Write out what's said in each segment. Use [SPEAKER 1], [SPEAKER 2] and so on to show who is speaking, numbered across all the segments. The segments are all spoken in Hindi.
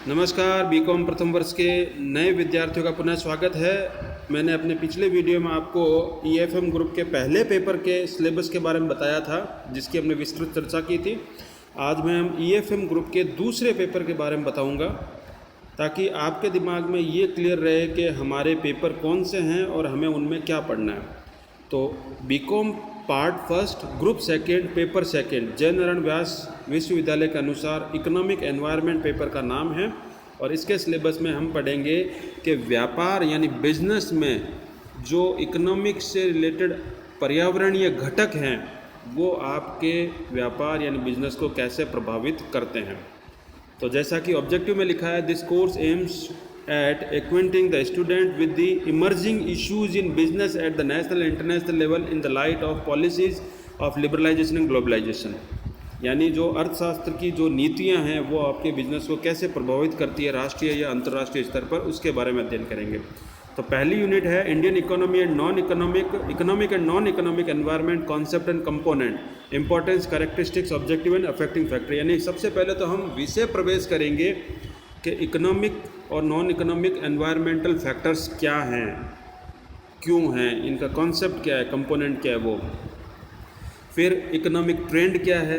[SPEAKER 1] नमस्कार, बीकॉम प्रथम वर्ष के नए विद्यार्थियों का पुनः स्वागत है। मैंने अपने पिछले वीडियो में आपको ईएफएम ग्रुप के पहले पेपर के सिलेबस के बारे में बताया था, जिसकी हमने विस्तृत चर्चा की थी। आज मैं ईएफएम ग्रुप के दूसरे पेपर के बारे में बताऊंगा, ताकि आपके दिमाग में ये क्लियर रहे कि हमारे पेपर कौन से हैं और हमें उनमें क्या पढ़ना है। तो BCom part first group second paper second Jai Narayan व्यास विश्वविद्यालय के अनुसार इकोनॉमिक एनवायरनमेंट पेपर का नाम है। और इसके सिलेबस में हम पढ़ेंगे कि व्यापार यानी बिजनेस में जो इकोनॉमिक से रिलेटेड पर्यावरणीय घटक हैं वो आपके व्यापार यानी बिजनेस को कैसे प्रभावित करते हैं। तो जैसा कि ऑब्जेक्टिव में लिखा है, this course AIIMS at acquainting the student with the emerging issues in business at the national and international level in the light of policies of liberalization and globalization। यानी जो अर्थशास्त्र की जो नीतियां हैं वो आपके बिजनेस को कैसे प्रभावित करती है राष्ट्रीय या अंतर्राष्ट्रीय स्तर पर, उसके बारे में अध्ययन करेंगे। तो पहली यूनिट है Indian economy and non economic and non economic environment concept and component importance characteristics objective and affecting factor. यानी सबसे पहले तो हम विषय प्रवेश करेंगे कि इकोनॉमिक और नॉन इकोनॉमिक एनवायरमेंटल फैक्टर्स क्या हैं, क्यों हैं, इनका कॉन्सेप्ट क्या है, कंपोनेंट क्या है वो। फिर इकोनॉमिक ट्रेंड क्या है,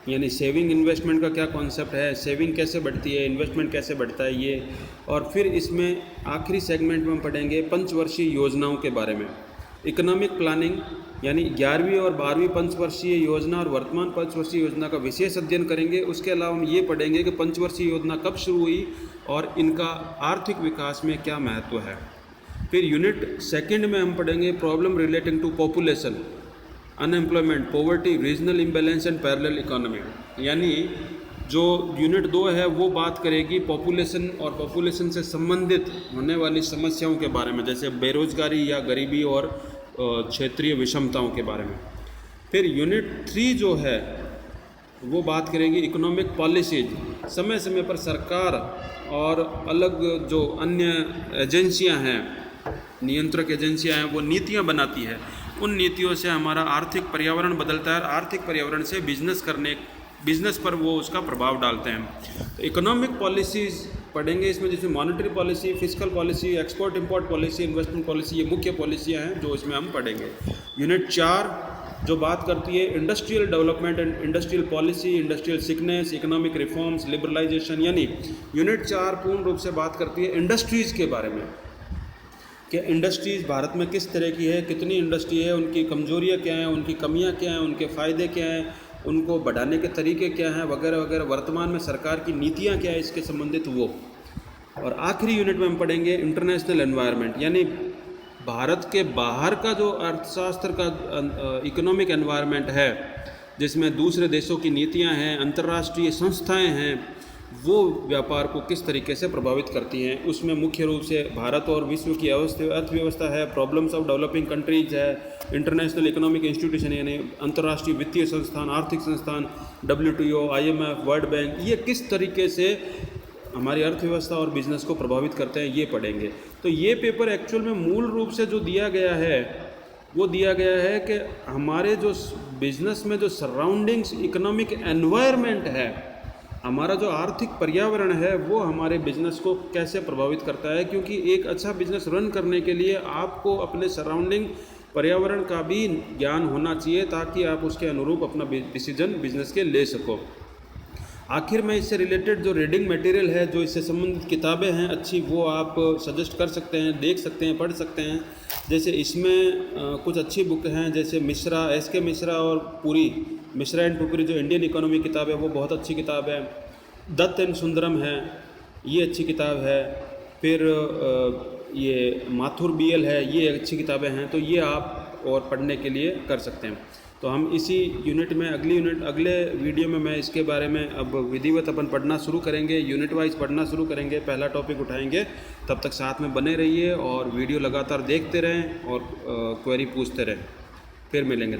[SPEAKER 1] यानी सेविंग इन्वेस्टमेंट का क्या कॉन्सेप्ट है, सेविंग कैसे बढ़ती है, इन्वेस्टमेंट कैसे बढ़ता है ये। और फिर इसमें आखिरी सेगमेंट में हम पढ़ेंगे पंचवर्षीय योजनाओं के बारे में। इकोनॉमिक प्लानिंग यानी 11वीं और 12वीं पंचवर्षीय योजना और वर्तमान पंचवर्षीय योजना का विशेष अध्ययन करेंगे। उसके अलावा हम ये पढ़ेंगे कि पंचवर्षीय योजना कब शुरू हुई और इनका आर्थिक विकास में क्या महत्व है। फिर यूनिट सेकंड में हम पढ़ेंगे problem relating to population, unemployment, poverty, regional imbalance and parallel economy. यानी जो यूनिट 2 है वो बात करेगी पॉपुलेशन और पॉपुलेशन से संबंधित होने वाली समस्याओं के बारे में, जैसे बेरोजगारी या गरीबी और क्षेत्रीय विषमताओं के बारे में। फिर यूनिट 3 जो है वो बात करेगी इकोनॉमिक पॉलिसीज, समय समय पर सरकार और अलग जो अन्य एजेंसियां हैं, नियंत्रक एजेंसियां हैं, वो नीतियां बनाती है। उन नीतियों से हमारा आर्थिक पर्यावरण बदलता है और आर्थिक पर्यावरण से बिजनेस पर वो उसका प्रभाव डालते हैं। तो इकोनॉमिक पॉलिसीज़ पढ़ेंगे इसमें, जिसमें monetary policy, fiscal policy, export import policy, investment policy, ये मुख्य पॉलिसियाँ हैं जो इसमें हम पढ़ेंगे। यूनिट 4 जो बात करती है industrial development and industrial policy, industrial sickness, economic reforms, liberalisation. यानी यूनिट 4 पूर्ण रूप से बात करती है इंडस्ट्रीज़ के बारे में कि इंडस्ट्रीज़ भारत में किस तरह की है, कितनी इंडस्ट्री है, उनकी कमजोरियाँ क्या हैं, उनकी कमियाँ क्या हैं, उनके फ़ायदे क्या हैं, उनको बढ़ाने के तरीके क्या हैं, वगैरह वगैरह। वर्तमान में सरकार की नीतियाँ क्या है इसके संबंधित वो। और आखिरी यूनिट में हम पढ़ेंगे इंटरनेशनल एनवायरनमेंट, यानी भारत के बाहर का जो अर्थशास्त्र का इकोनॉमिक एनवायरनमेंट है, जिसमें दूसरे देशों की नीतियाँ हैं, अंतर्राष्ट्रीय संस्थाएँ हैं, वो व्यापार को किस तरीके से प्रभावित करती हैं। उसमें मुख्य रूप से भारत और विश्व की अर्थव्यवस्था है, प्रॉब्लम्स ऑफ डेवलपिंग कंट्रीज है, इंटरनेशनल इकोनॉमिक इंस्टीट्यूशन यानी अंतर्राष्ट्रीय वित्तीय संस्थान, आर्थिक संस्थान, WTO, IMF, वर्ल्ड बैंक, ये किस तरीके से हमारी अर्थव्यवस्था और बिजनेस को प्रभावित करते हैं, ये पढ़ेंगे। तो ये पेपर एक्चुअल में मूल रूप से जो दिया गया है वो दिया गया है कि हमारे जो बिजनेस में जो सराउंडिंग्स इकोनॉमिक एनवायरनमेंट है, हमारा जो आर्थिक पर्यावरण है, वो हमारे बिजनेस को कैसे प्रभावित करता है। क्योंकि एक अच्छा बिजनेस रन करने के लिए आपको अपने सराउंडिंग पर्यावरण का भी ज्ञान होना चाहिए, ताकि आप उसके अनुरूप अपना डिसीजन बिजनेस के ले सको। आखिर में इससे रिलेटेड जो रीडिंग मटेरियल है, जो इससे संबंधित किताबें हैं अच्छी, वो आप सजेस्ट कर सकते हैं, देख सकते हैं, पढ़ सकते हैं। जैसे इसमें कुछ अच्छी बुक हैं, जैसे मिश्रा, SK मिश्रा और पुरी, मिश्रा एंड पुरी जो इंडियन इकोनॉमी किताब है वो बहुत अच्छी किताब है। दत्त एंड सुंदरम है, ये अच्छी किताब है। फिर ये माथुर BL है, ये अच्छी किताबें हैं। तो ये आप और पढ़ने के लिए कर सकते हैं। तो हम इसी यूनिट में अगले वीडियो में मैं इसके बारे में अब विधिवत अपन पढ़ना शुरू करेंगे, यूनिट वाइज पढ़ना शुरू करेंगे, पहला टॉपिक उठाएंगे। तब तक साथ में बने रहिए और वीडियो लगातार देखते रहें और क्वेरी पूछते रहें। फिर मिलेंगे।